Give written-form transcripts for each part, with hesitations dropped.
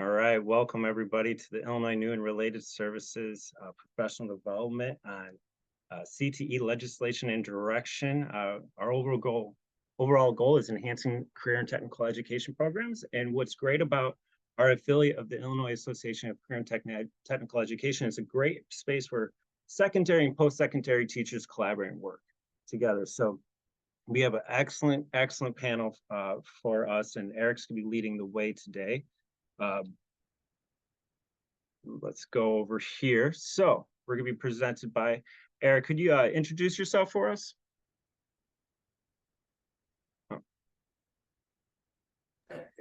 All right, welcome everybody to the Illinois New and Related Services Professional Development on CTE legislation and direction. Our overall goal is enhancing career and technical education programs. And what's great about our affiliate of the Illinois Association of Career and Technical Education is a great space where secondary and post-secondary teachers collaborate and work together. So we have an excellent panel for us, and Eric's gonna be leading the way today. Let's go over here. So we're going to be presented by Eric. Could you introduce yourself for us?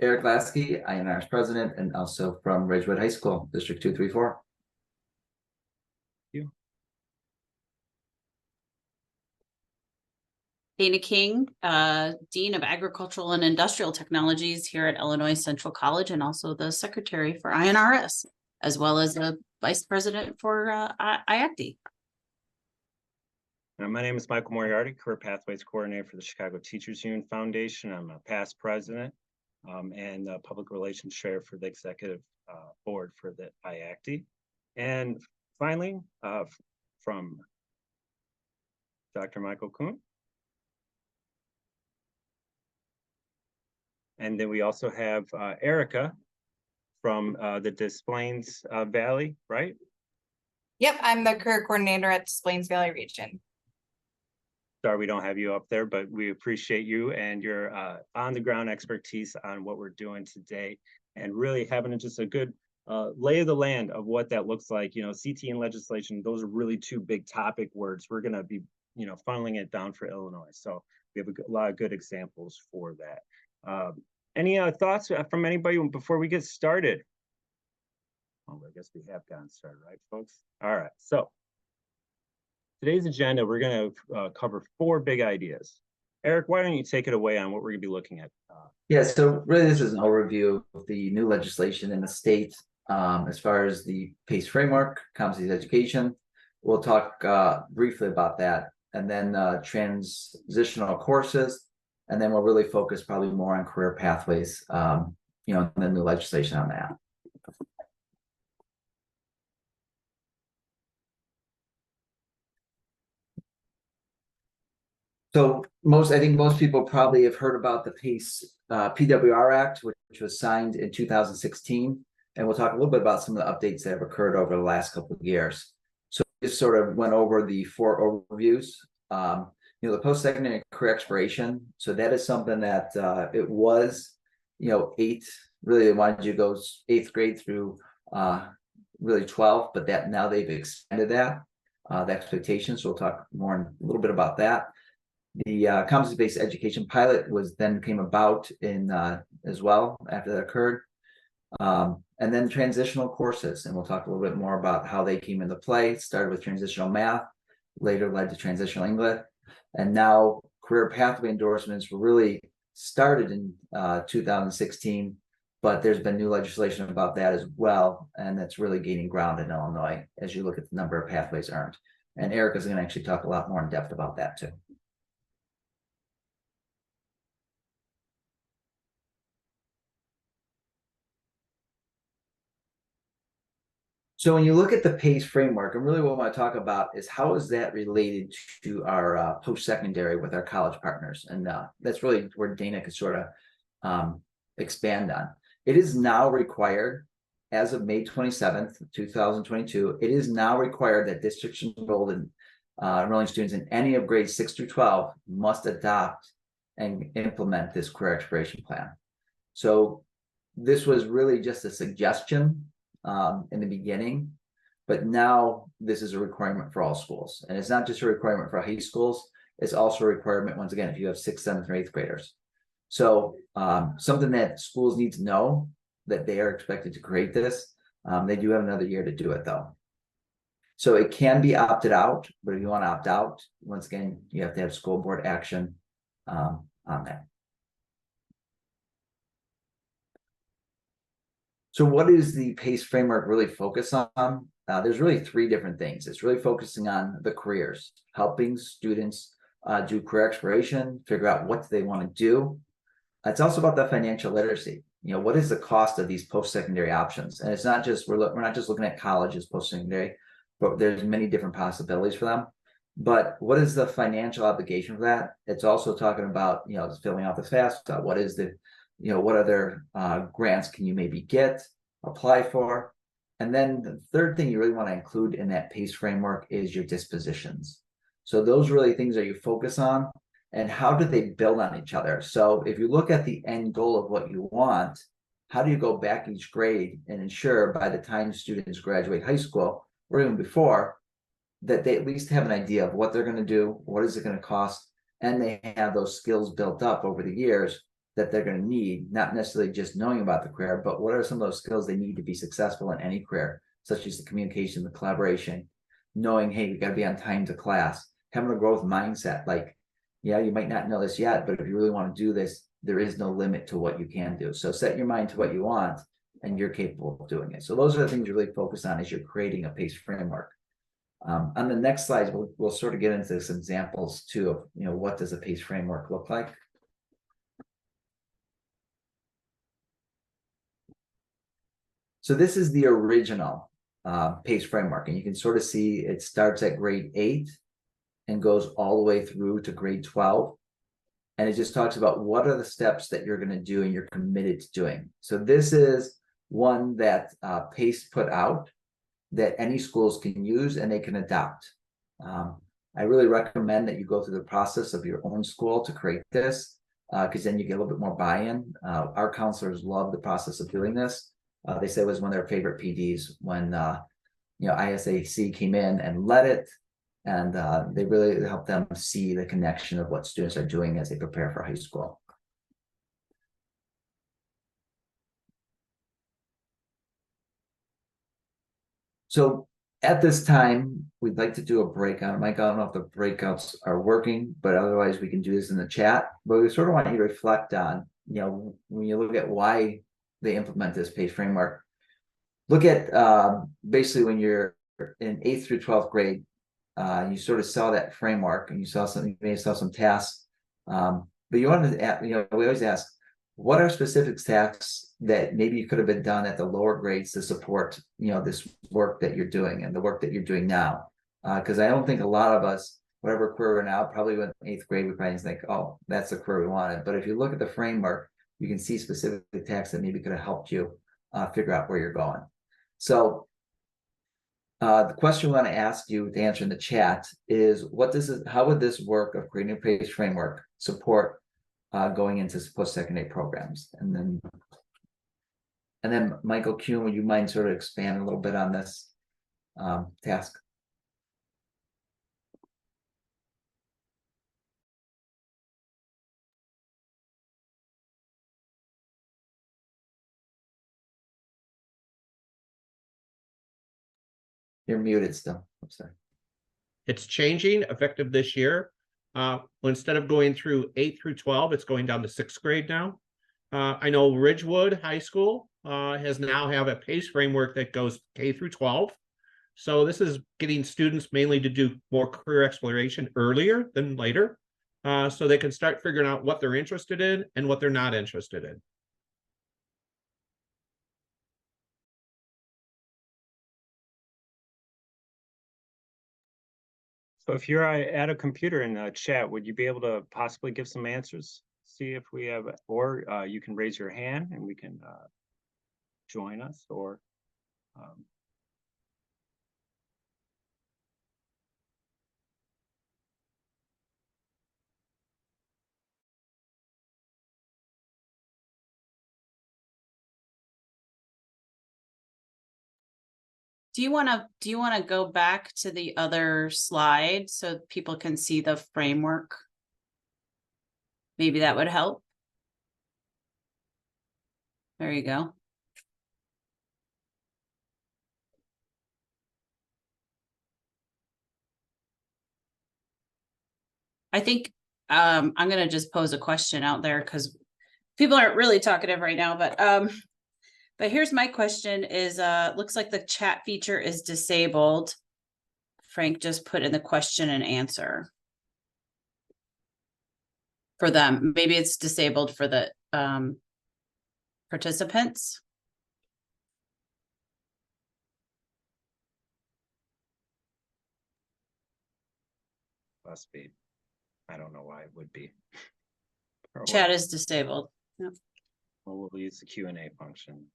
Eric Lasky, INRS president, and also from Ridgewood High School, District 234. Thank you. Dana King, Dean of Agricultural and Industrial Technologies here at Illinois Central College, and also the secretary for INRS, as well as a vice president for IACD. My name is Michael Moriarty, Career Pathways Coordinator for the Chicago Teachers Union Foundation. I'm a past president and public relations chair for the executive board for the IACD. And finally, from Dr. Michael Kuhn. And then we also have Erica from the Des Plaines Valley, right? Yep, I'm the career coordinator at Des Plaines Valley Region. Sorry, we don't have you up there, but we appreciate you and your on-the-ground expertise on what we're doing today, and really having just a good lay of the land of what that looks like. You know, CTE and legislation; those are really two big topic words. We're going to be, funneling it down for Illinois. So we have a lot of good examples for that. Any thoughts from anybody before we get started? Oh, I guess we have gotten started, right, folks? All right. So today's agenda, we're going to cover 4 big ideas. Eric, why don't you take it away on what we're going to be looking at? Yeah, so really this is an overview of the new legislation in the state as far as the PACE framework, competency education. We'll talk briefly about that, and then transitional courses, and then we'll really focus probably more on career pathways, and the new legislation on that. So I think most people probably have heard about the PACE PWR Act, which was signed in 2016. And we'll talk a little bit about some of the updates that have occurred over the last couple of years. So just sort of went over the 4 overviews. The post-secondary career exploration. So that is something that it was, 8, really they wanted you to go 8th grade through really 12, but that now they've expanded that, the expectations. So we'll talk a little bit about that. The competency-based education pilot came about in as well after that occurred. And then transitional courses, and we'll talk a little bit more about how they came into play. It started with transitional math, later led to transitional English, and now career pathway endorsements were really started in 2016, but there's been new legislation about that as well, and that's really gaining ground in Illinois as you look at the number of pathways earned. And Erica's going to actually talk a lot more in depth about that too. So when you look at the PACE framework, and really what I want to talk about is how is that related to our post-secondary with our college partners, and that's really where Dana could sort of expand on. It is now required, as of May 27th, 2022, it is now required that districts enrolling students in any of grades 6 through 12 must adopt and implement this career exploration plan. So this was really just a suggestion in the beginning, but now this is a requirement for all schools, and it's not just a requirement for high schools, it's also a requirement once again if you have 6th, 7th, or 8th graders. So something that schools need to know, that they are expected to create this. They do have another year to do it though, so it can be opted out, but if you want to opt out, once again you have to have school board action on that. So what is the PACE framework really focus on? There's really 3 different things. It's really focusing on the careers, helping students do career exploration, figure out what they want to do. It's also about the financial literacy. what is the cost of these post-secondary options? And it's not just, we're not just looking at college as post-secondary, but there's many different possibilities for them. But what is the financial obligation for that? It's also talking about, filling out the FAFSA. What is the, what other grants can you maybe apply for? And then the third thing you really want to include in that PACE framework is your dispositions. So those really things that you focus on, and how do they build on each other? So if you look at the end goal of what you want, how do you go back each grade and ensure by the time students graduate high school, or even before, that they at least have an idea of what they're going to do, what is it going to cost, and they have those skills built up over the years that they're going to need, not necessarily just knowing about the career, but what are some of those skills they need to be successful in any career, such as the communication, the collaboration, knowing, hey, we got to be on time to class, having a growth mindset. Like, yeah, you might not know this yet, but if you really want to do this, there is no limit to what you can do. So set your mind to what you want, and you're capable of doing it. So those are the things you really focus on as you're creating a PACE framework. On the next slide, we'll sort of get into some examples too of, what does a PACE framework look like? So this is the original PACE framework, and you can sort of see it starts at grade 8 and goes all the way through to grade 12. And it just talks about what are the steps that you're going to do and you're committed to doing. So this is one that PACE put out that any schools can use and they can adopt. I really recommend that you go through the process of your own school to create this, because then you get a little bit more buy-in. Our counselors love the process of doing this. They say it was one of their favorite PDs when ISAC came in and led it, and they really helped them see the connection of what students are doing as they prepare for high school. So at this time, we'd like to do a breakout. Mike, I don't know if the breakouts are working, but otherwise we can do this in the chat. But we sort of want you to reflect on, when you look at why they implement this PACE framework, look at basically when you're in 8th through 12th grade, you sort of saw that framework and you saw something, you may have saw some tasks. But you wanted to, we always ask, what are specific tasks that maybe you could have been done at the lower grades to support, this work that you're doing and the work that you're doing now? Because I don't think a lot of us, whatever career we're now, probably in 8th grade, we probably think, oh, that's the career we wanted. But if you look at the framework, you can see specific tasks that maybe could have helped you figure out where you're going. So the question we want to ask you to answer in the chat is, how would this work of creating a PACE framework support going into post-secondary programs? And then Michael Kuhn, would you mind sort of expand a little bit on this task? You're muted still. I'm sorry. It's changing effective this year. Instead of going through 8 through 12, it's going down to 6th grade now. I know Ridgewood High School has now have a PACE framework that goes K through 12. So this is getting students mainly to do more career exploration earlier than later, so they can start figuring out what they're interested in and what they're not interested in. So if you're at a computer in the chat, would you be able to possibly give some answers? See if we have, or you can raise your hand and we can join us, or Do you want to go back to the other slide so people can see the framework? Maybe that would help. There you go. I think I'm going to just pose a question out there because people aren't really talkative right now, but here's my question is, looks like the chat feature is disabled. Frank just put in the question and answer for them. Maybe it's disabled for the, participants. Must be. I don't know why it would be. Or Chat what. is disabled. Yep. Well, we'll use the Q&A function.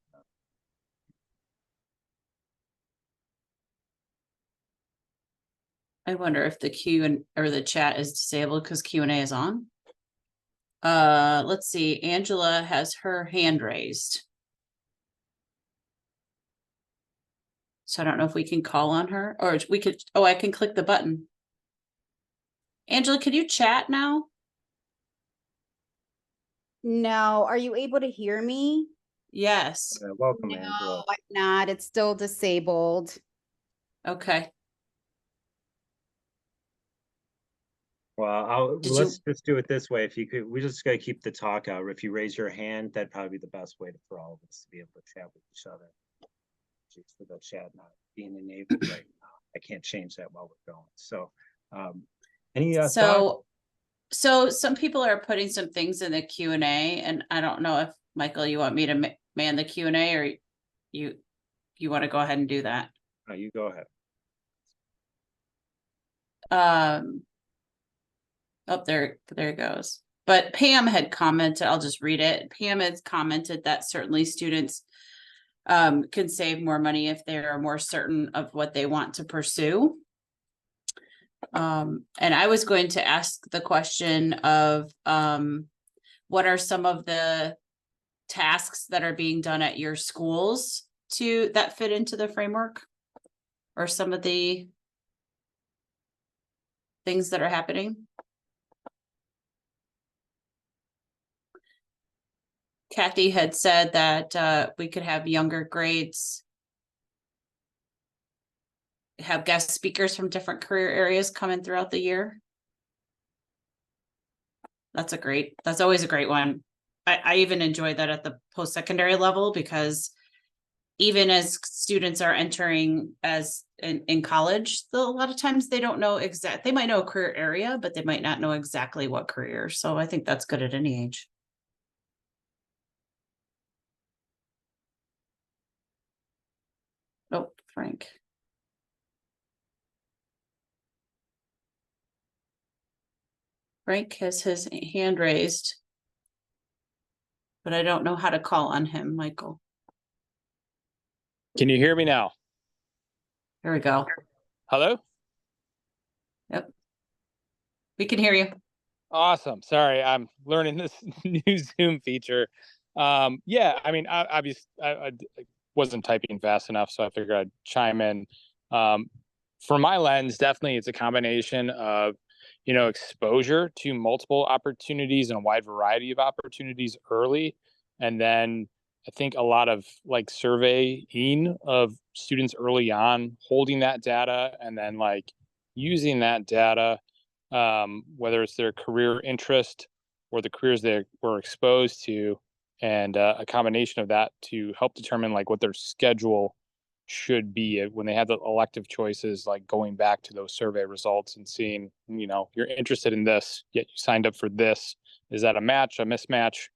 I wonder if the or the chat is disabled because Q&A is on. Let's see. Angela has her hand raised. So I don't know if we can call on her or we could, oh, I can click the button. Angela, could you chat now? No, are you able to hear me? Yes. Welcome, No, Angela. I'm not. It's still disabled. Okay. Well, Did let's just do it this way. If you could, we just gotta keep the talk out. If you raise your hand, that'd probably be the best way for all of us to be able to chat with each other. Jeez, for the chat not being enabled right now. I can't change that while we're going. So, any thoughts? So some people are putting some things in the Q&A, and I don't know if Michael, you want me to man the Q&A or you want to go ahead and do that? No, you go ahead. Oh, there it goes. But Pam had commented, I'll just read it. Pam has commented that certainly students can save more money if they are more certain of what they want to pursue. And I was going to ask the question of what are some of the tasks that are being done at your schools that fit into the framework, or some of the things that are happening? Kathy had said that we could have younger grades have guest speakers from different career areas coming throughout the year. That's always a great one. I even enjoy that at the post-secondary level, because even as students are entering as in college, a lot of times they don't know they might know a career area, but they might not know exactly what career. So I think that's good at any age. Oh, Frank. Frank has his hand raised, but I don't know how to call on him, Michael. Can you hear me now? There we go. Hello? Yep. We can hear you. Awesome. Sorry, I'm learning this new Zoom feature. Yeah, I mean, I wasn't typing fast enough, so I figured I'd chime in. From my lens, definitely it's a combination of, exposure to multiple opportunities and a wide variety of opportunities early. And then I think a lot of like surveying of students early on, holding that data and then like using that data, whether it's their career interest or the careers they were exposed to, and a combination of that to help determine like what their schedule should be when they have the elective choices, like going back to those survey results and seeing, you're interested in this, yet you signed up for this. Is that a match, a mismatch?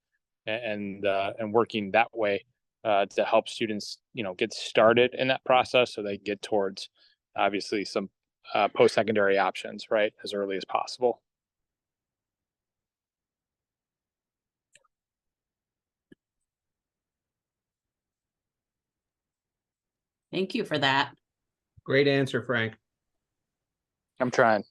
And working that way to help students, get started in that process so they get towards obviously some post-secondary options, right, as early as possible. Thank you for that. Great answer, Frank. I'm trying.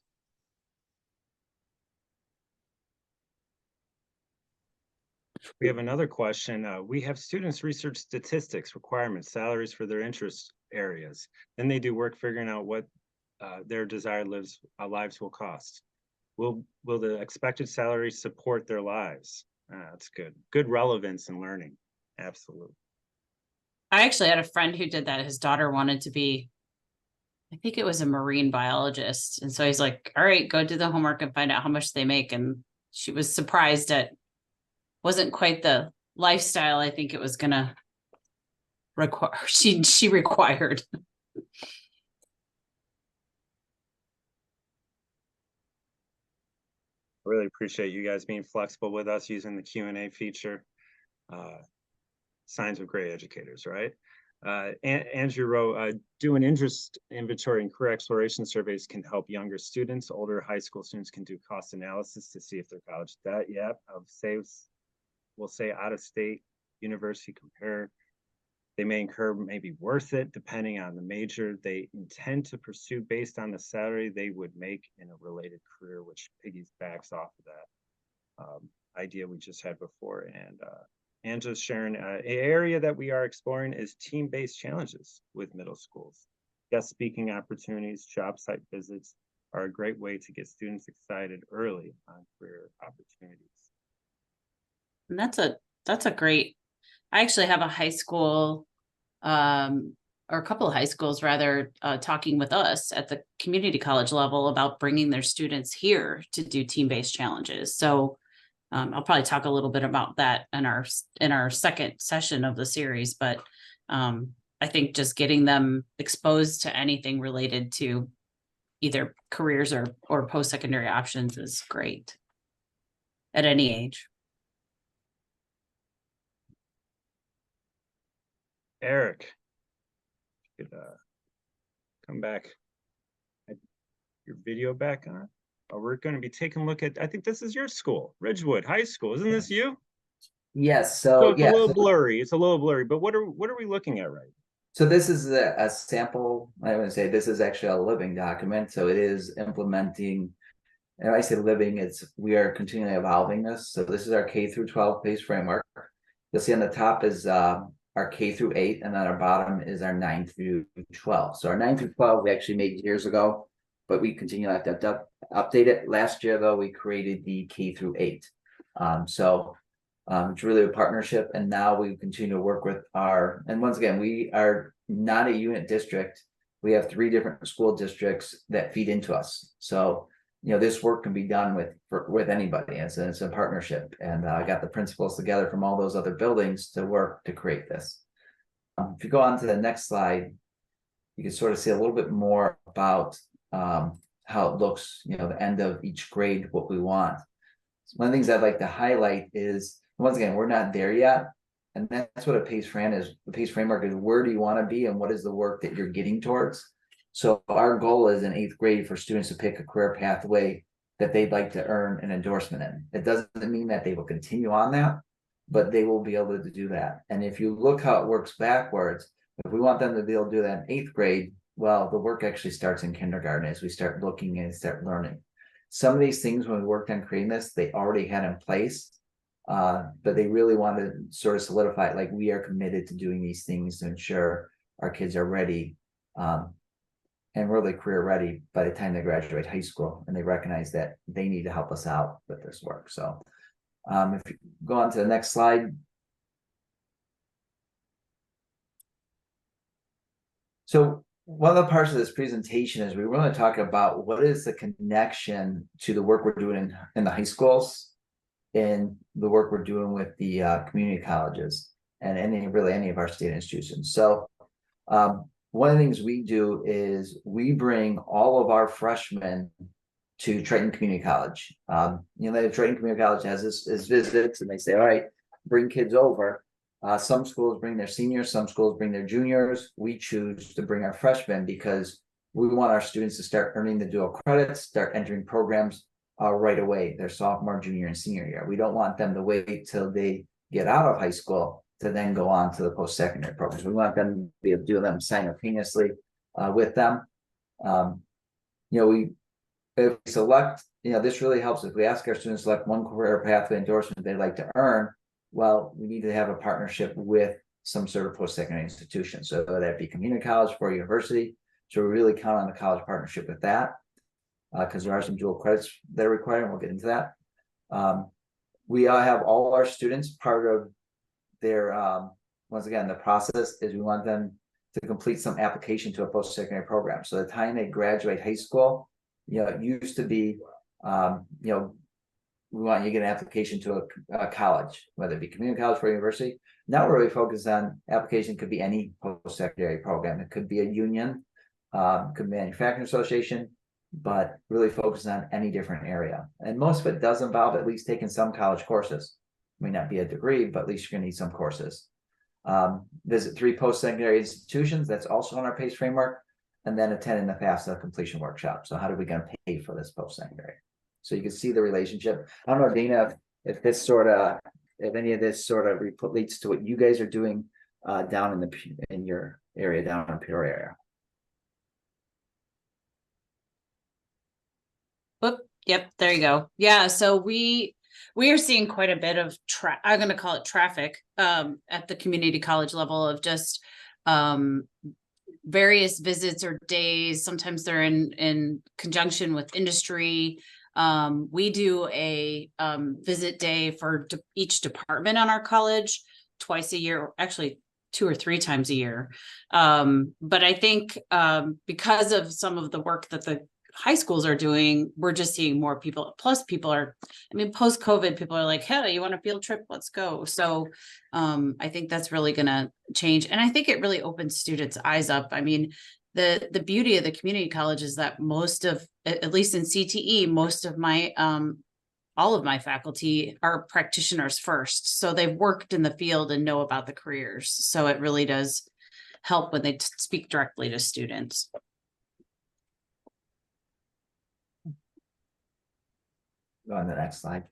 We have another question. We have students research statistics, requirements, salaries for their interest areas. Then they do work figuring out what their desired lives will cost. Will the expected salary support their lives? That's good. Good relevance in learning. Absolutely. I actually had a friend who did that. His daughter wanted to be, I think it was a marine biologist. And so he's like, all right, go do the homework and find out how much they make. And she was surprised at, wasn't quite the lifestyle I think it was gonna require. She required. Really appreciate you guys being flexible with us using the Q&A feature. signs of great educators, right? Andrew wrote, doing interest inventory and career exploration surveys can help younger students. Older high school students can do cost analysis to see if their college debt, we'll say out of state university compare. They may incur maybe worth it depending on the major they intend to pursue based on the salary they would make in a related career, which piggybacks off of that idea we just had before. And Angela's sharing an area that we are exploring is team-based challenges with middle schools. Guest speaking opportunities, job site visits are a great way to get students excited early on career opportunities. And that's a great, I actually have a high school, or a couple of high schools rather, talking with us at the community college level about bringing their students here to do team-based challenges. So I'll probably talk a little bit about that in our second session of the series, but I think just getting them exposed to anything related to either careers or post-secondary options is great at any age. Eric, you could come back. Your video back on. We're going to be taking a look at, I think this is your school, Ridgewood High School. Isn't this you? Yes, So so it's yeah. a little blurry. It's a little blurry, but what are we looking at right? So this is a sample. I would say this is actually a living document. So it is implementing, and I say living, we are continually evolving this. So this is our K through 12 PACE framework. You'll see on the top is our K through 8, and then our bottom is our 9 through 12. So our 9 through 12 we actually made years ago, but we continue to have to update it. Last year though, we created the K through 8. It's really a partnership, and now we continue to work with and once again, we are not a unit district. We have 3 different school districts that feed into us. So, this work can be done with anybody. It's a partnership, and I got the principals together from all those other buildings to work to create this. If you go on to the next slide, you can sort of see a little bit more about how it looks, the end of each grade, what we want. So one of the things I'd like to highlight is, once again, we're not there yet. And that's what a PACE is. The PACE framework is, where do you want to be and what is the work that you're getting towards? So our goal is in 8th grade for students to pick a career pathway that they'd like to earn an endorsement in. It doesn't mean that they will continue on that, but they will be able to do that. And if you look how it works backwards, if we want them to be able to do that in 8th grade, well, the work actually starts in kindergarten as we start looking and start learning. Some of these things, when we worked on creating this, they already had in place, but they really want to sort of solidify it, like we are committed to doing these things to ensure our kids are ready and really career ready by the time they graduate high school, and they recognize that they need to help us out with this work. So if you go on to the next slide. So one of the parts of this presentation is we want to talk about what is the connection to the work we're doing in the high schools and the work we're doing with the community colleges and any of our state institutions. So one of the things we do is we bring all of our freshmen to Triton Community College. Triton Community College has this visits, and they say, all right, bring kids over. Some schools bring their seniors, some schools bring their juniors. We choose to bring our freshmen because we want our students to start earning the dual credits, start entering programs right away, their sophomore, junior, and senior year. We don't want them to wait till they get out of high school to then go on to the post-secondary programs. We want them to be able to do them simultaneously with them. If we select, this really helps. If we ask our students to select one career pathway endorsement they'd like to earn, well, we need to have a partnership with some sort of post-secondary institution. So whether that be community college or university. So we really count on the college partnership with that, because there are some dual credits that are required, and we'll get into that. We have all our students, part of their, once again, the process is we want them to complete some application to a post-secondary program. So the time they graduate high school, it used to be, we want you to get an application to a college, whether it be community college or university. Now we're really focused on application, could be any post-secondary program. It could be a union, could be a manufacturing association, but really focus on any different area. And most of it does involve at least taking some college courses. May not be a degree, but at least you're going to need some courses. Visit 3 post-secondary institutions, that's also on our PACE framework, and then attend in the FAFSA completion workshop. So how are we going to pay for this post-secondary? So you can see the relationship. I don't know, Dana, if this sort of, if any of this sort of relates to what you guys are doing down in your area, down in Peoria area. Whoop, yep, there you go. Yeah, so we are seeing quite a bit of I'm gonna call it traffic at the community college level of just various visits or days. Sometimes they're in conjunction with industry. We do a visit day for each department on our college twice a year, actually 2 or 3 times a year. But I think because of some of the work that the high schools are doing, we're just seeing more people. Plus people are, I mean, post-COVID, people are like, hey, you want a field trip? Let's go. So I think that's really going to change. And I think it really opens students' eyes up. I mean, the beauty of the community college is that most of, at least in CTE, most of my, all of my faculty are practitioners first. So they've worked in the field and know about the careers. So it really does help when they speak directly to students. Go on the next slide.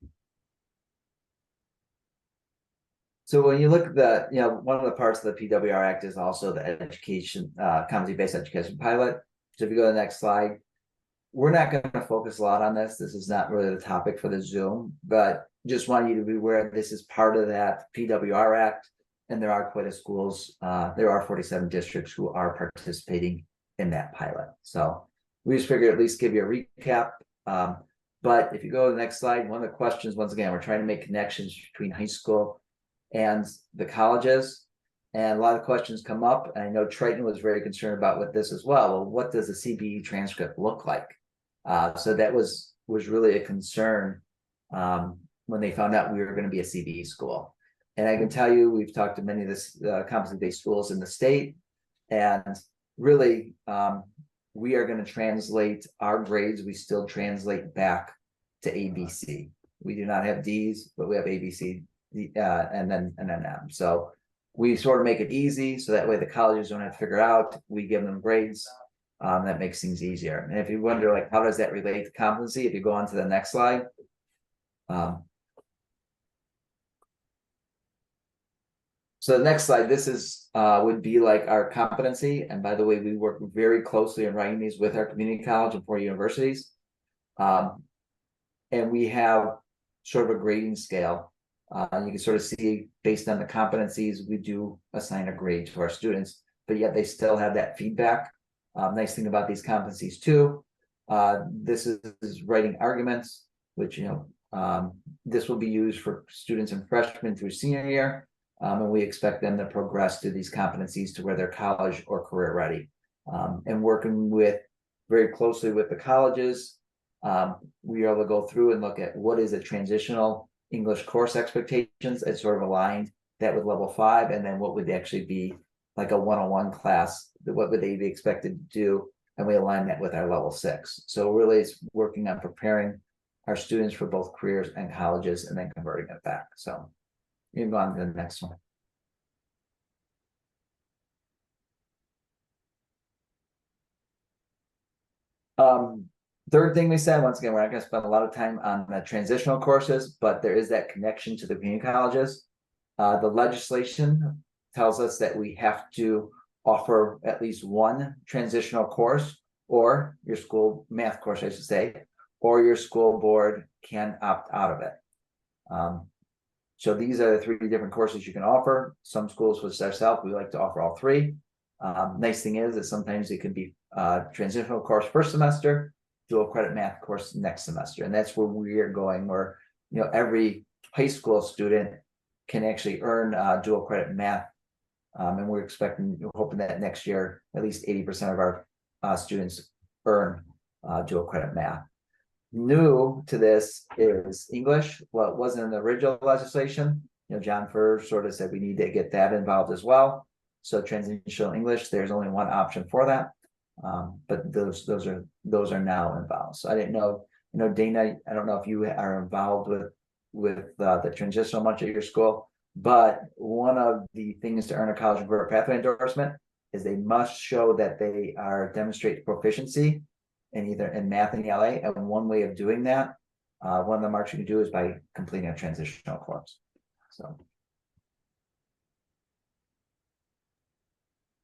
So when you look at the, you know, one of the parts of the PWR Act is also the education, competency-based education pilot. So if you go to the next slide, we're not going to focus a lot on this. This is not really the topic for the Zoom, but just want you to be aware this is part of that PWR Act. And there are quite a schools, there are 47 districts who are participating in that pilot. So we just figured at least give you a recap. But if you go to the next slide, one of the questions, once again, we're trying to make connections between high school and the colleges. And a lot of questions come up. And I know Triton was very concerned about with this as well. Well, what does a CBE transcript look like? So that was really a concern when they found out we were going to be a CBE school. And I can tell you, we've talked to many of the competency-based schools in the state. And really, we are going to translate our grades. We still translate back to ABC. We do not have D's, but we have ABC and then an M. So we sort of make it easy. So that way the colleges don't have to figure out. We give them grades. That makes things easier. And if you wonder, like, how does that relate to competency? If you go on to the next slide. So the next slide, this is would be like our competency. And by the way, we work very closely in writing these with our community college and 4 universities. And we have sort of a grading scale. You can sort of see based on the competencies, we do assign a grade to our students, but yet they still have that feedback. Nice thing about these competencies too, this is writing arguments, which, you know, this will be used for students and freshmen through senior year. And we expect them to progress to these competencies to where they're college or career ready. And working very closely with the colleges, we are able to go through and look at what is a transitional English course expectations. It's sort of aligned that with level 5, and then what would actually be like a 101 class, what would they be expected to do? And we align that with our level 6. So really it's working on preparing our students for both careers and colleges and then converting it back. So you can go on to the next one. Third thing we said, once again, we're not going to spend a lot of time on the transitional courses, but there is that connection to the community colleges. The legislation tells us that we have to offer at least one transitional course, or your school math course, I should say, or your school board can opt out of it. So these are the 3 different courses you can offer. Some schools, with ourselves, we like to offer all 3. Nice thing is that sometimes it can be transitional course first semester, dual credit math course next semester. And that's where we are going, where, you know, every high school student can actually earn dual credit math. And we're hoping that next year, at least 80% of our students earn dual credit math. New to this is English. Well, it wasn't in the original legislation. You know, John Furr sort of said we need to get that involved as well. So transitional English, there's only one option for that. But those are now involved. So I didn't know, you know, Dana, I don't know if you are involved with the transitional much at your school, But one of the things to earn a college and career pathway endorsement is they must show that they are demonstrate proficiency in either in math and ELA. And one way of doing that, one of the marks you can do is by completing a transitional course. So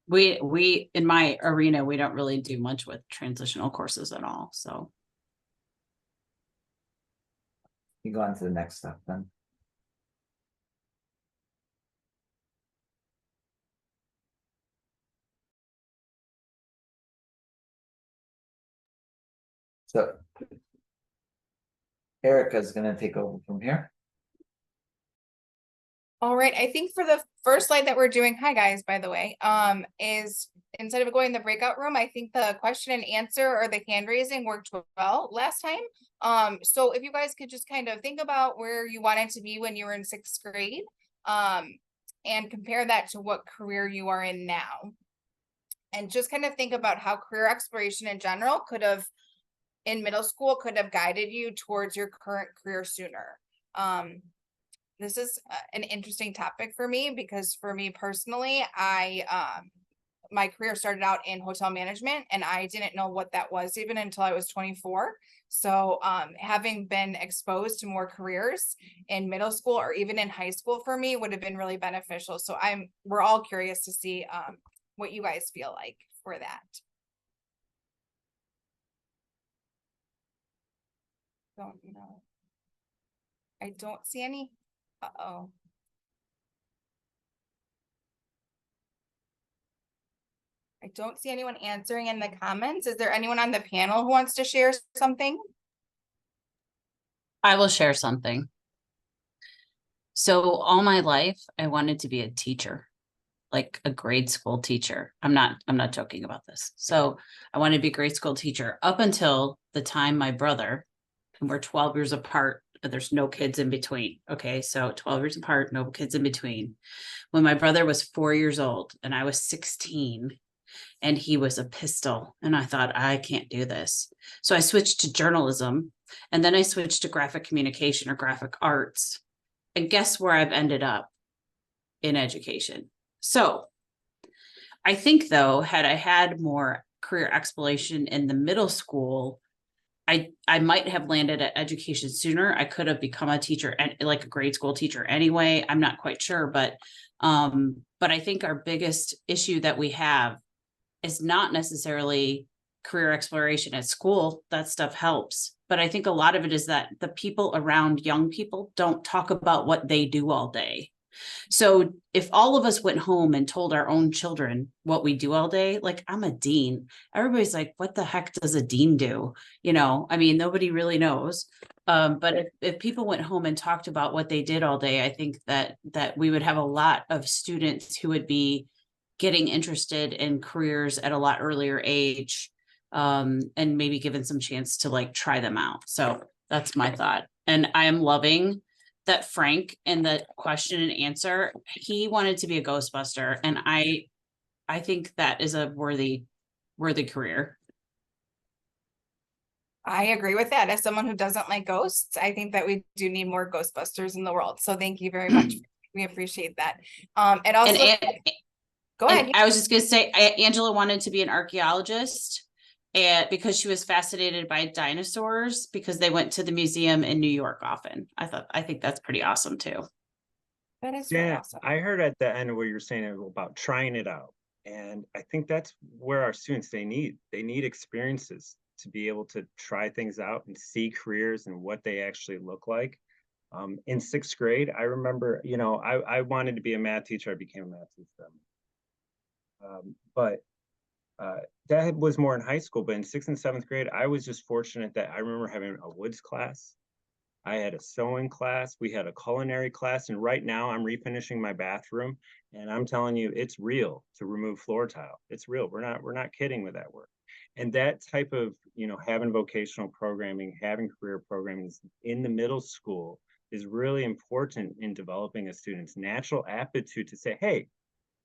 We in my arena, we don't really do much with transitional courses at all, so. you go on to the next step then. So Erica's gonna take over from here. All right, I think for the first slide that we're doing, hi guys, by the way, is instead of going in the breakout room, I think the question and answer or the hand raising worked well last time. So if you guys could just kind of think about where you wanted to be when you were in 6th grade, and compare that to what career you are in now. And just kind of think about how career exploration in general could have, in middle school, could have guided you towards your current career sooner. This is an interesting topic for me because for me personally, my career started out in hotel management and I didn't know what that was even until I was 24. So having been exposed to more careers in middle school or even in high school for me would have been really beneficial. So we're all curious to see what you guys feel like for that. Don't know. I don't see any. Uh-oh. I don't see anyone answering in the comments. Is there anyone on the panel who wants to share something? I will share something. So all my life, I wanted to be a teacher, like a grade school teacher. I'm not joking about this. So I wanted to be a grade school teacher up until the time my brother, and we're 12 years apart, but there's no kids in between. Okay, so 12 years apart, no kids in between. When my brother was 4 years old and I was 16, and he was a pistol, and I thought, I can't do this. So I switched to journalism, and then I switched to graphic communication or graphic arts. And guess where I've ended up? In education. So I think though, had I had more career exploration in the middle school, I might have landed at education sooner. I could have become a teacher and like a grade school teacher anyway. I'm not quite sure, but I think our biggest issue that we have is not necessarily career exploration at school. That stuff helps. But I think a lot of it is that the people around young people don't talk about what they do all day. So if all of us went home and told our own children what we do all day, like I'm a dean, everybody's like, what the heck does a dean do? You know, I mean, nobody really knows. But if people went home and talked about what they did all day, I think that we would have a lot of students who would be getting interested in careers at a lot earlier age, and maybe given some chance to like try them out. So that's my thought. And I am loving that Frank in the question and answer, he wanted to be a Ghostbuster. And I think that is a worthy career. I agree with that. As someone who doesn't like ghosts, I think that we do need more Ghostbusters in the world. So thank you very much. We appreciate that. And also, go ahead. I was just going to say, Angela wanted to be an archaeologist, and because she was fascinated by dinosaurs, because they went to the museum in New York often. I think that's pretty awesome too. That is really awesome. I heard at the end where you're saying about trying it out. And I think that's where our students, they need experiences to be able to try things out and see careers and what they actually look like. In 6th grade, I remember, you know, I wanted to be a math teacher. I became a math teacher. But that was more in high school. But in 6th and 7th grade, I was just fortunate that I remember having a woods class. I had a sewing class. We had a culinary class. And right now I'm refinishing my bathroom. And I'm telling you, it's real to remove floor tile. It's real. We're not kidding with that work. And that type of, you know, having vocational programming, having career programming in the middle school is really important in developing a student's natural aptitude to say, hey,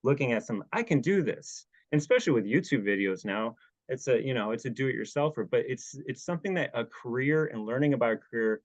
looking at some, I can do this. And especially with YouTube videos now, it's a, you know, it's a do-it-yourselfer, but it's something that a career and learning about a career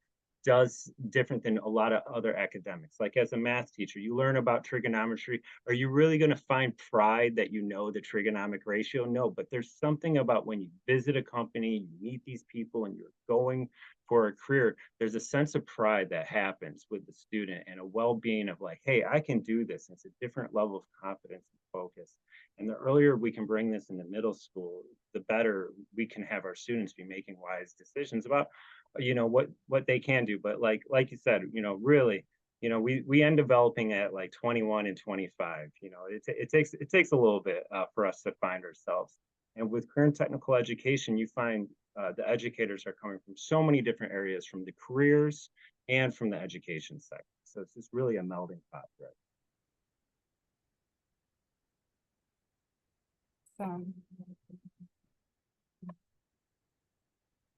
does different than a lot of other academics. Like as a math teacher, you learn about trigonometry. Are you really going to find pride that you know the trigonomic ratio? No, but there's something about when you visit a company, you meet these people, and you're going for a career, there's a sense of pride that happens with the student and a well-being of like, hey, I can do this. It's a different level of confidence and focus. And the earlier we can bring this in the middle school, the better we can have our students be making wise decisions about, you know, what they can do. But like you said, you know, really, you know, we end developing at like 21 and 25. You know, it takes a little bit for us to find ourselves. And with current technical education, you find the educators are coming from so many different areas, from the careers and from the education sector. So it's just really a melding pot, right?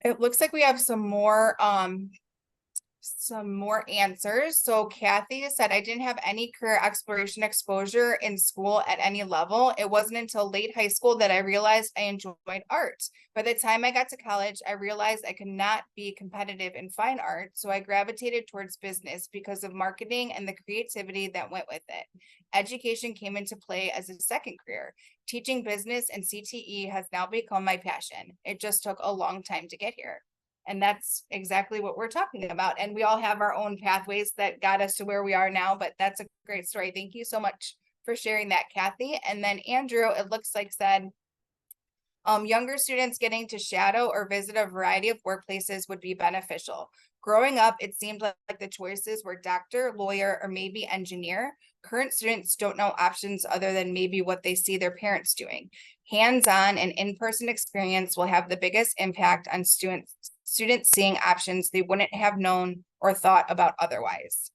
It looks like we have some more answers. So Kathy said, I didn't have any career exploration exposure in school at any level. It wasn't until late high school that I realized I enjoyed art. By the time I got to college, I realized I could not be competitive in fine art. So I gravitated towards business because of marketing and the creativity that went with it. Education came into play as a second career. Teaching business and CTE has now become my passion. It just took a long time to get here. And that's exactly what we're talking about. And we all have our own pathways that got us to where we are now, but that's a great story. Thank you so much for sharing that, Kathy. And then Andrew, it looks like said, younger students getting to shadow or visit a variety of workplaces would be beneficial. Growing up, it seemed like the choices were doctor, lawyer, or maybe engineer. Current students don't know options other than maybe what they see their parents doing. Hands-on and in-person experience will have the biggest impact on students seeing options they wouldn't have known or thought about otherwise.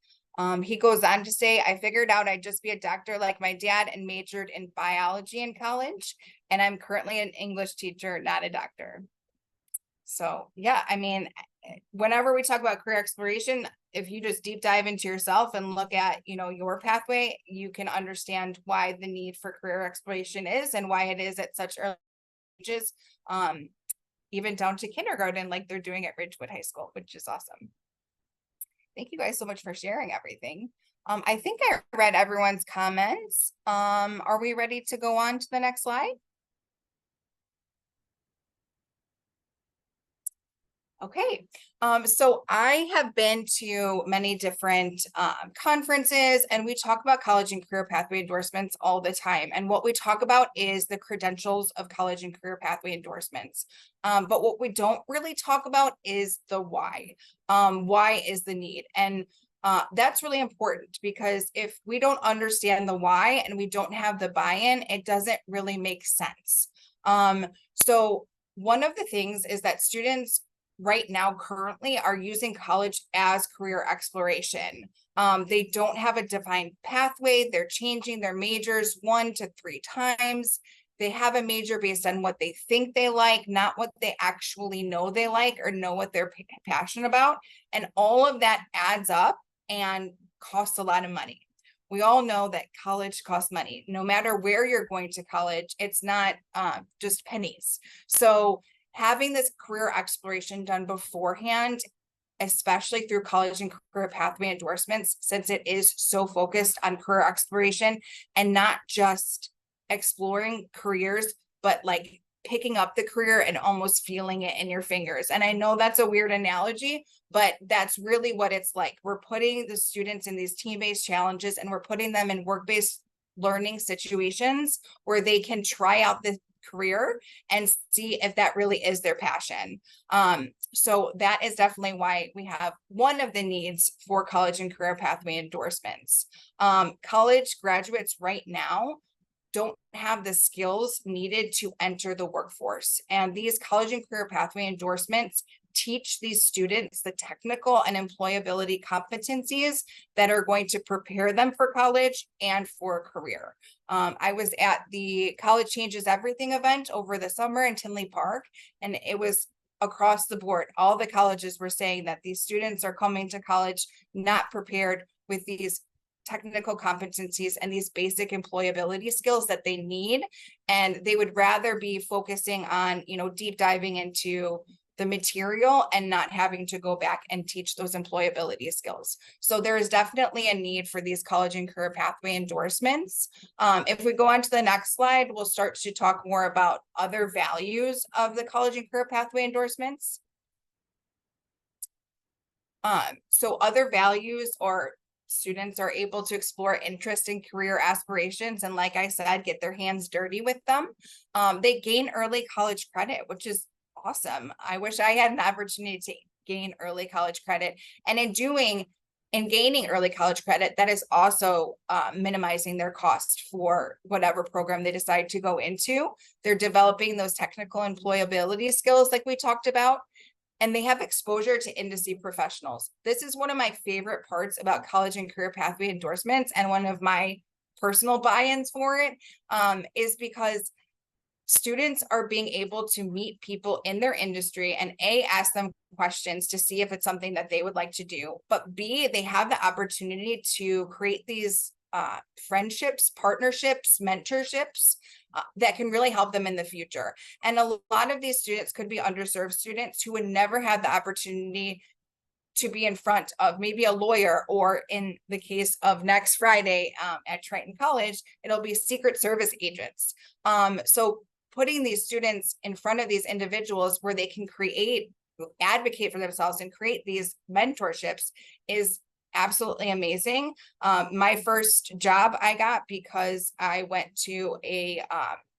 He goes on to say, I figured out I'd just be a doctor like my dad and majored in biology in college. And I'm currently an English teacher, not a doctor. So yeah, I mean, whenever we talk about career exploration, if you just deep dive into yourself and look at, you know, your pathway, you can understand why the need for career exploration is and why it is at such early ages, even down to kindergarten, like they're doing at Ridgewood High School, which is awesome. Thank you guys so much for sharing everything. I think I read everyone's comments. Are we ready to go on to the next slide? Okay, so I have been to many different conferences, and we talk about college and career pathway endorsements all the time. And what we talk about is the credentials of college and career pathway endorsements. But what we don't really talk about is the why. Why is the need? And that's really important, because if we don't understand the why and we don't have the buy-in, it doesn't really make sense. So one of the things is that students right now currently are using college as career exploration. They don't have a defined pathway. They're changing their majors 1 to 3 times. They have a major based on what they think they like, not what they actually know they like or know what they're passionate about. And all of that adds up and costs a lot of money. We all know that college costs money. No matter where you're going to college, it's not just pennies. So having this career exploration done beforehand, especially through college and career pathway endorsements, since it is so focused on career exploration and not just exploring careers, but like picking up the career and almost feeling it in your fingers. And I know that's a weird analogy, but that's really what it's like. We're putting the students in these team-based challenges, and we're putting them in work-based learning situations where they can try out the career and see if that really is their passion. So that is definitely why we have one of the needs for college and career pathway endorsements. College graduates right now don't have the skills needed to enter the workforce. And these college and career pathway endorsements teach these students the technical and employability competencies that are going to prepare them for college and for a career. I was at the College Changes Everything event over the summer in Tinley Park, and it was across the board. All the colleges were saying that these students are coming to college not prepared with these technical competencies and these basic employability skills that they need. And they would rather be focusing on, you know, deep diving into the material and not having to go back and teach those employability skills. So there is definitely a need for these college and career pathway endorsements. If we go on to the next slide, we'll start to talk more about other values of the college and career pathway endorsements. So other values or students are able to explore interest in career aspirations and, like I said, get their hands dirty with them. They gain early college credit, which is awesome. I wish I had an opportunity to gain early college credit. And in gaining early college credit, that is also minimizing their cost for whatever program they decide to go into. They're developing those technical employability skills like we talked about. And they have exposure to industry professionals. This is one of my favorite parts about college and career pathway endorsements, and one of my personal buy-ins for it is because students are being able to meet people in their industry and A, ask them questions to see if it's something that they would like to do, but B, they have the opportunity to create these friendships, partnerships, mentorships that can really help them in the future. And a lot of these students could be underserved students who would never have the opportunity to be in front of maybe a lawyer, or in the case of next Friday at Triton College, it'll be Secret Service agents. So putting these students in front of these individuals where they can advocate for themselves and create these mentorships is absolutely amazing. My first job I got because I went to a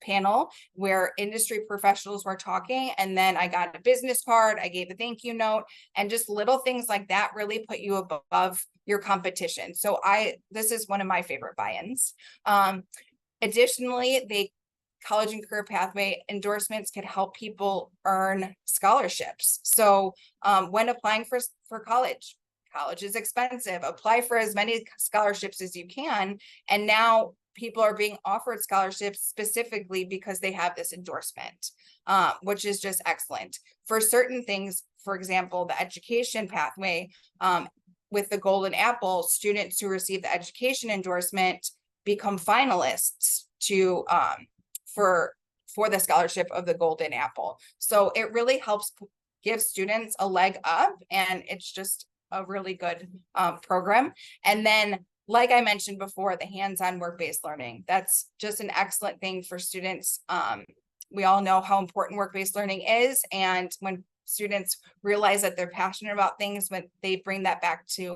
panel where industry professionals were talking, and then I got a business card, I gave a thank you note, and just little things like that really put you above your competition. So this is one of my favorite buy-ins. Additionally, college and career pathway endorsements can help people earn scholarships. So when applying for college is expensive. Apply for as many scholarships as you can. And now people are being offered scholarships specifically because they have this endorsement, which is just excellent. For certain things, for example, the education pathway, with the Golden Apple, students who receive the education endorsement become finalists for the scholarship of the Golden Apple. So it really helps give students a leg up, and it's just a really good program. And then, like I mentioned before, the hands-on work-based learning, that's just an excellent thing for students. We all know how important work-based learning is, and when students realize that they're passionate about things, when they bring that back to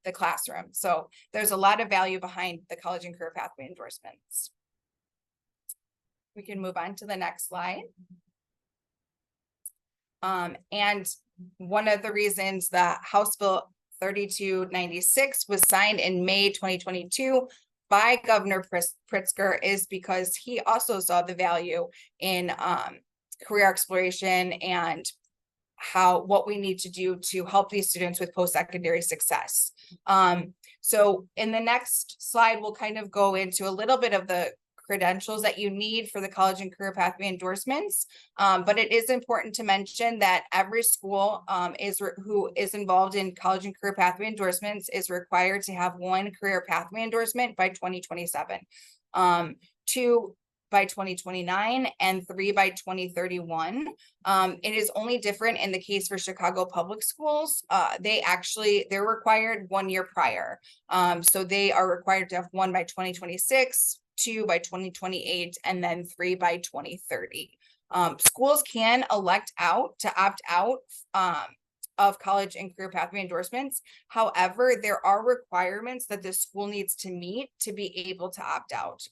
the classroom. So there's a lot of value behind the college and career pathway endorsements. We can move on to the next slide. And one of the reasons that House Bill 3296 was signed in May 2022 by Governor Pritzker is because he also saw the value in career exploration and what we need to do to help these students with post-secondary success. So in the next slide, we'll kind of go into a little bit of the credentials that you need for the college and career pathway endorsements. But it is important to mention that every school who is involved in college and career pathway endorsements is required to have one career pathway endorsement by 2027, 2 by 2029, and 3 by 2031. It is only different in the case for Chicago Public Schools. They're required 1 year prior. So they are required to have 1 by 2026, 2 by 2028, and then 3 by 2030. Schools can opt out of college and career pathway endorsements. However, there are requirements that the school needs to meet to be able to opt out.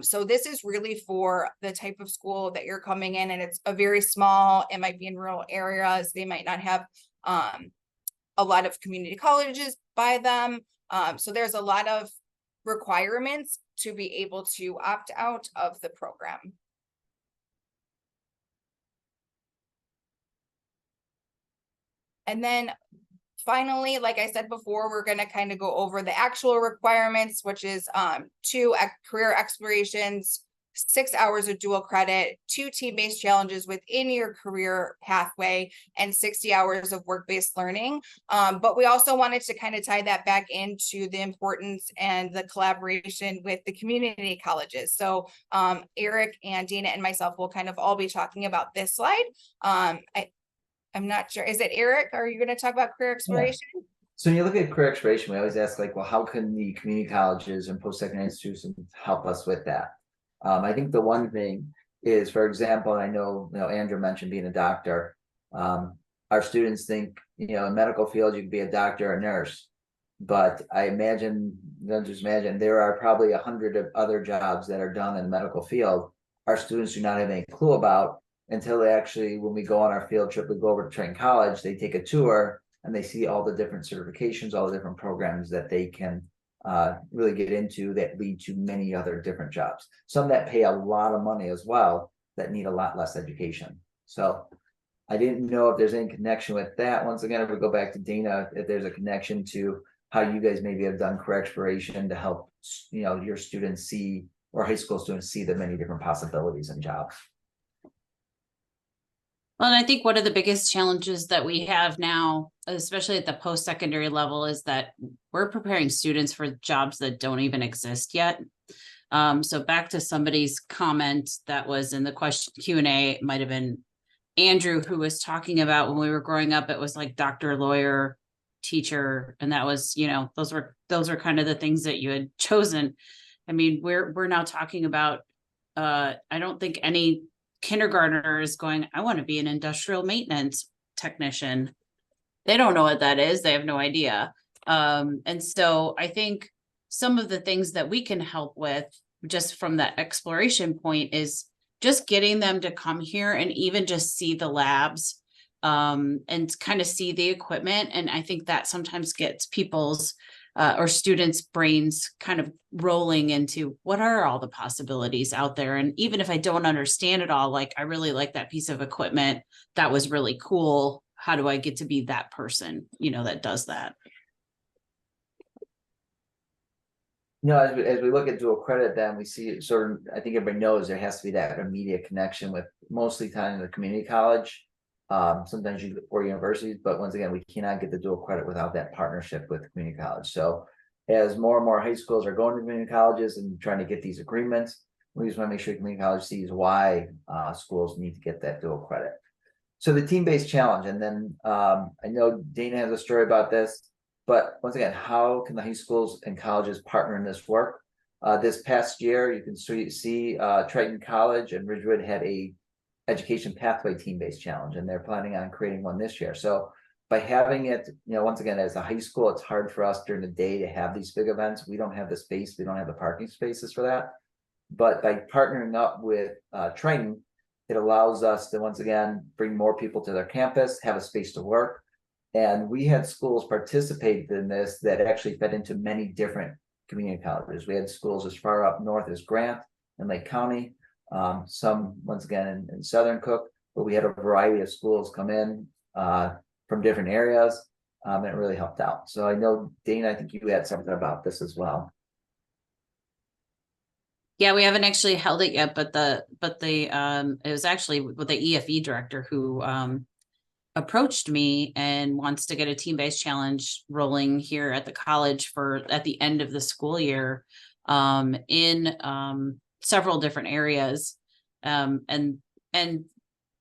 So this is really for the type of school that you're coming in, and it's a very small, it might be in rural areas. They might not have a lot of community colleges by them. So there's a lot of requirements to be able to opt out of the program. And then finally, like I said before, we're going to kind of go over the actual requirements, which is 2 career explorations, 6 hours of dual credit, 2 team-based challenges within your career pathway, and 60 hours of work-based learning. But we also wanted to kind of tie that back into the importance and the collaboration with the community colleges. So Eric and Dina and myself will kind of all be talking about this slide. I'm not sure. Is it Eric? Are you gonna talk about career exploration? So when you look at career exploration, we always ask like, well, how can the community colleges and post-secondary institutions help us with that? I think the one thing is, for example, I know, Andrew mentioned being a doctor. Our students think, in the medical field, you can be a doctor or a nurse. But I imagine, don't just imagine, there are probably 100 of other jobs that are done in the medical field. Our students do not have any clue about until they actually, when we go on our field trip, we go over to Training College, they take a tour and they see all the different certifications, all the different programs that they can really get into that lead to many other different jobs. Some that pay a lot of money as well that need a lot less education. So I didn't know if there's any connection with that. Once again, if we go back to Dana, if there's a connection to how you guys maybe have done career exploration to help, your students see, or high school students see the many different possibilities in jobs. Well, and I think one of the biggest challenges that we have now, especially at the post-secondary level, is that we're preparing students for jobs that don't even exist yet. So back to somebody's comment that was in the question Q&A, it might have been Andrew who was talking about when we were growing up, it was like doctor, lawyer, teacher, and that was, those were kind of the things that you had chosen. I mean, we're now talking about I don't think any kindergartner is going, I want to be an industrial maintenance technician. They don't know what that is. They have no idea. And so I think some of the things that we can help with just from that exploration point is just getting them to come here and even just see the labs and kind of see the equipment. And I think that sometimes gets people's or students' brains kind of rolling into what are all the possibilities out there. And even if I don't understand it all, like I really like that piece of equipment, that was really cool. How do I get to be that person, that does that? As we look at dual credit, then we see sort of, I think everybody knows there has to be that immediate connection with mostly time in the community college, sometimes or universities, but once again, we cannot get the dual credit without that partnership with the community college. So as more and more high schools are going to community colleges and trying to get these agreements, we just want to make sure community college sees why schools need to get that dual credit. So the team-based challenge, and then I know Dana has a story about this. But once again, how can the high schools and colleges partner in this work? This past year, you can see Triton College and Ridgewood had a education pathway team-based challenge, and they're planning on creating one this year. So by having it, once again, as a high school, it's hard for us during the day to have these big events. We don't have the space. We don't have the parking spaces for that. But by partnering up with Triton, it allows us to, once again, bring more people to their campus, have a space to work. And we had schools participate in this that actually fed into many different community colleges. We had schools as far up north as Grant and Lake County, some, once again, in Southern Cook, but we had a variety of schools come in from different areas, and it really helped out. So I know, Dana, I think you had something about this as well. Yeah, we haven't actually held it yet, but it was actually with the EFE director who approached me and wants to get a team-based challenge rolling here at the college at the end of the school year in several different areas. And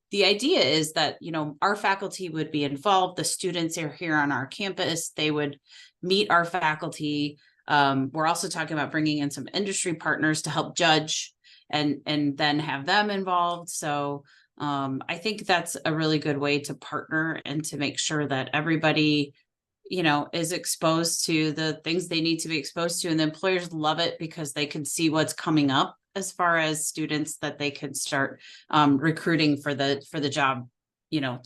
the idea is that, our faculty would be involved. The students are here on our campus. They would meet our faculty. We're also talking about bringing in some industry partners to help judge and then have them involved. So I think that's a really good way to partner and to make sure that everybody, is exposed to the things they need to be exposed to. And the employers love it because they can see what's coming up as far as students that they can start recruiting for the job,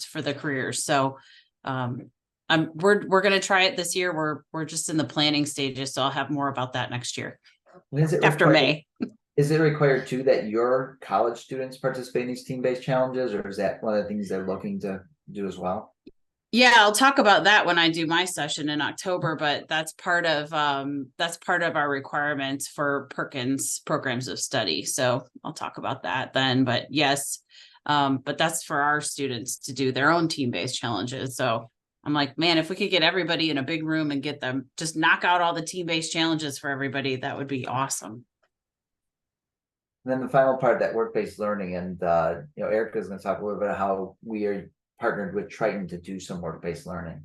for the careers. So we're going to try it this year. We're just in the planning stages. So I'll have more about that next year after May. Is it required too that your college students participate in these team-based challenges, or is that one of the things they're looking to do as well? Yeah, I'll talk about that when I do my session in October, but that's part of our requirements for Perkins programs of study. So I'll talk about that then. But yes, but that's for our students to do their own team-based challenges. So I'm like, man, if we could get everybody in a big room and get them just knock out all the team-based challenges for everybody, that would be awesome. And then the final part, that work-based learning, and Erica's going to talk a little bit about how we are partnered with Triton to do some work-based learning?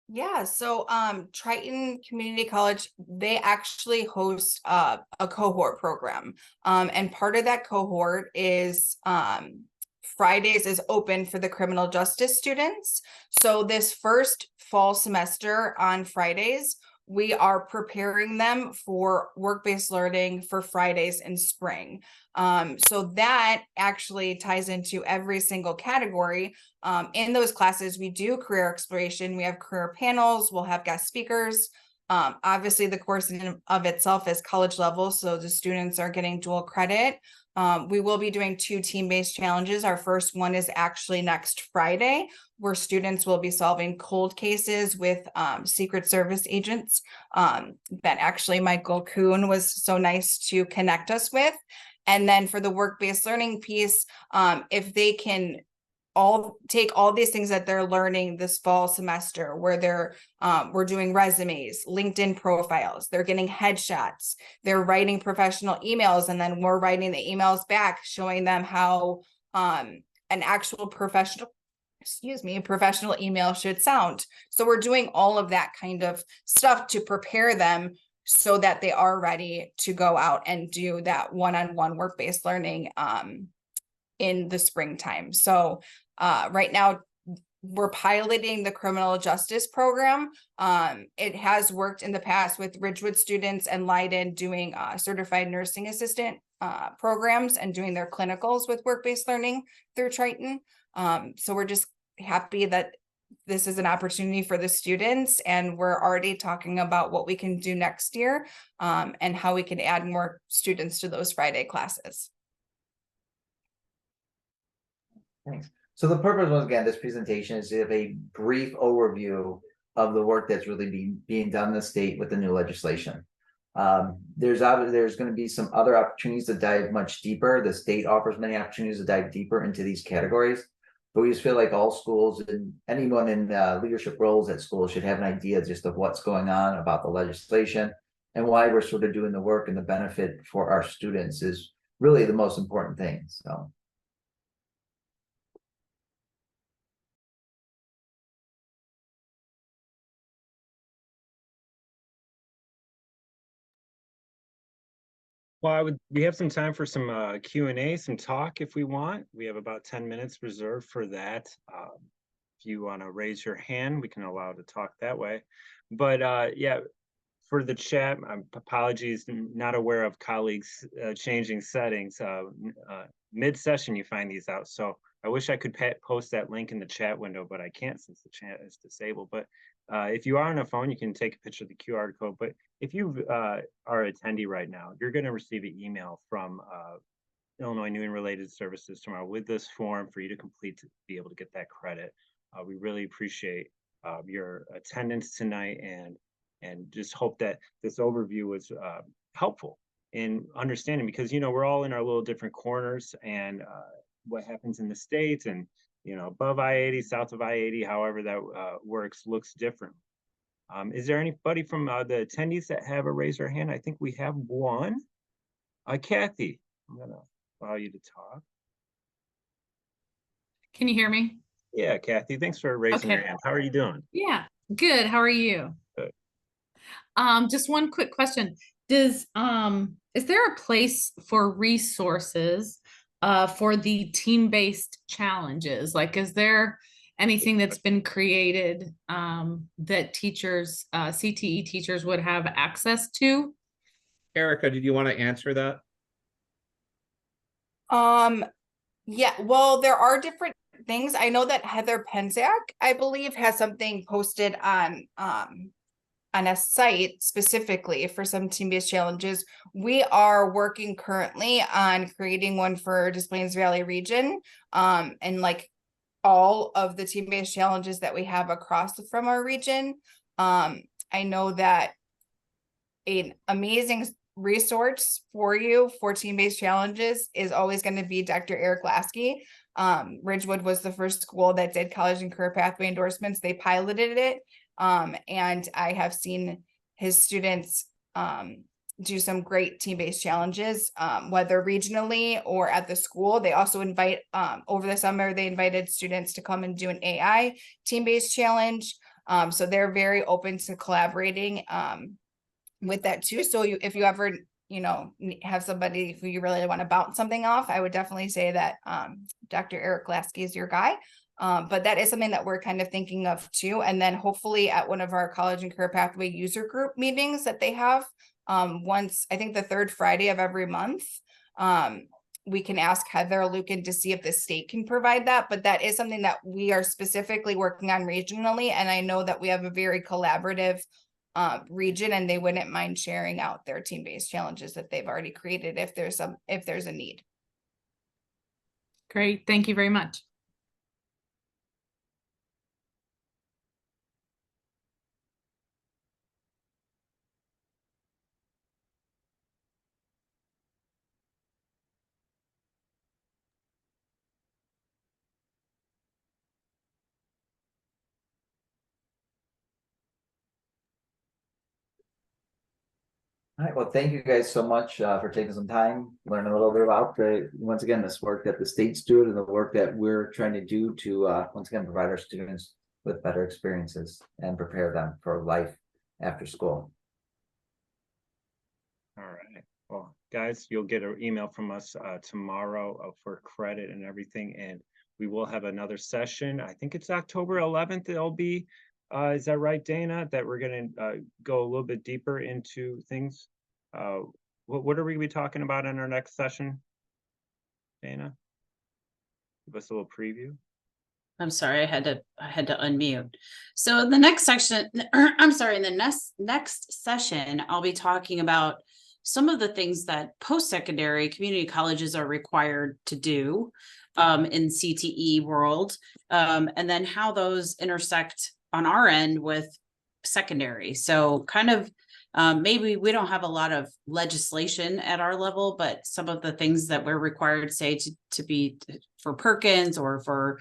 Yeah, so Triton Community College, they actually host a cohort program. And part of that cohort is Fridays is open for the criminal justice students. So this first fall semester on Fridays, we are preparing them for work-based learning for Fridays in spring. So that actually ties into every single category. In those classes, we do career exploration. We have career panels. We'll have guest speakers. Obviously, the course in of itself is college level, so the students are getting dual credit. We will be doing 2 team-based challenges. Our first one is actually next Friday, where students will be solving cold cases with Secret Service agents that actually Michael Kuhn was so nice to connect us with. And then for the work-based learning piece, if they can all take all these things that they're learning this fall semester, where we're doing resumes, LinkedIn profiles, they're getting headshots, they're writing professional emails, and then we're writing the emails back, showing them how an actual professional email should sound. So we're doing all of that kind of stuff to prepare them so that they are ready to go out and do that one-on-one work-based learning in the springtime. So right now we're piloting the criminal justice program. It has worked in the past with Ridgewood students and Leiden doing certified nursing assistant programs and doing their clinicals with work-based learning through Triton. So we're just happy that this is an opportunity for the students, and we're already talking about what we can do next year and how we can add more students to those Friday classes. Thanks. So the purpose, once again, this presentation is to have a brief overview of the work that's really being done in the state with the new legislation. There's going to be some other opportunities to dive much deeper. The state offers many opportunities to dive deeper into these categories, but we just feel like all schools and anyone in leadership roles at schools should have an idea just of what's going on about the legislation and why we're sort of doing the work, and the benefit for our students is really the most important thing. So. Well, we have some time for some Q&A, some talk if we want. We have about 10 minutes reserved for that. If you want to raise your hand, we can allow to talk that way. But yeah, for the chat, apologies, not aware of colleagues changing settings. Mid-session, you find these out. So I wish I could post that link in the chat window, but I can't since the chat is disabled. But if you are on a phone, you can take a picture of the QR code. But if you are an attendee right now, you're going to receive an email from Illinois New and Related Services tomorrow with this form for you to complete to be able to get that credit. We really appreciate your attendance tonight, and just hope that this overview was helpful in understanding, because, you know, we're all in our little different corners, and what happens in the States and, you know, above I-80, south of I-80, however that works, looks different. Is there anybody from the attendees that have a raise their hand? I think we have one. Kathy, I'm gonna allow you to talk. Can you hear me? Yeah, Kathy, thanks for raising your hand. How are you doing? Yeah, good. How are you? Good. Just one quick question. Is there a place for resources for the team-based challenges? Like, is there anything that's been created that teachers, CTE teachers would have access to? Erica, did you want to answer that? Yeah, well, there are different things. I know that Heather Penzak, I believe, has something posted on a site specifically for some team-based challenges. We are working currently on creating one for Des Plaines Valley region, and like all of the team-based challenges that we have across from our region. I know that an amazing resource for you for team-based challenges is always going to be Dr. Eric Lasky. Ridgewood was the first school that did college and career pathway endorsements. They piloted it. And I have seen his students do some great team-based challenges, whether regionally or at the school. They also invite, over the summer, they invited students to come and do an AI team-based challenge. So they're very open to collaborating with that too. So if you ever, have somebody who you really want to bounce something off, I would definitely say that Dr. Eric Lasky is your guy. But that is something that we're kind of thinking of too. And then hopefully at one of our college and career pathway user group meetings that they have, once, I think the third Friday of every month, we can ask Heather Lucan to see if the state can provide that, but that is something that we are specifically working on regionally. And I know that we have a very collaborative region, and they wouldn't mind sharing out their team-based challenges that they've already created if there's a need. Great, thank you very much. All right, well, thank you guys so much for taking some time, learning a little bit about once again, this work that the state's doing and the work that we're trying to do to, once again, provide our students with better experiences and prepare them for life after school. All right. Well, guys, you'll get an email from us tomorrow for credit and everything. And we will have another session. I think it's October 11th. It'll be, is that right, Dana? That we're going to go a little bit deeper into things. What are we gonna be talking about in our next session? Dana? Give us a little preview. I'm sorry, I had to unmute. So the next section, I'm sorry, in the next session, I'll be talking about some of the things that post-secondary community colleges are required to do in CTE world, and then how those intersect on our end with secondary. So kind of maybe we don't have a lot of legislation at our level, but some of the things that we're required, say, to be for Perkins or for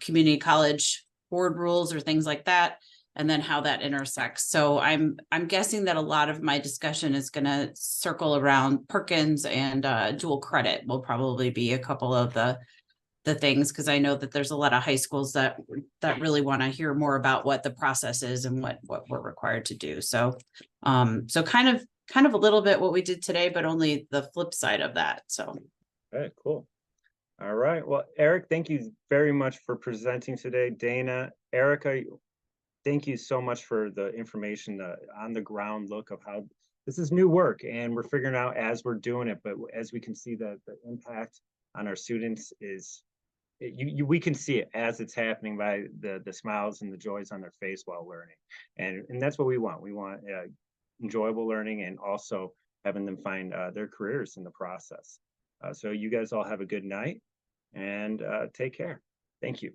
community college board rules or things like that, and then how that intersects. So I'm guessing that a lot of my discussion is going to circle around Perkins, and dual credit will probably be a couple of the things, because I know that there's a lot of high schools that really want to hear more about what the process is and what we're required to do. So so kind of a little bit what we did today, but only the flip side of that. So All right, cool. All right. Well, Eric, thank you very much for presenting today. Dana, Erica, thank you so much for the information, the on the ground look of how this is new work, and we're figuring out as we're doing it. But as we can see, the impact on our students is we can see it as it's happening by the smiles and the joys on their face while learning, and that's what we want. We want enjoyable learning, and also having them find their careers in the process. So you guys all have a good night, and take care. Thank you.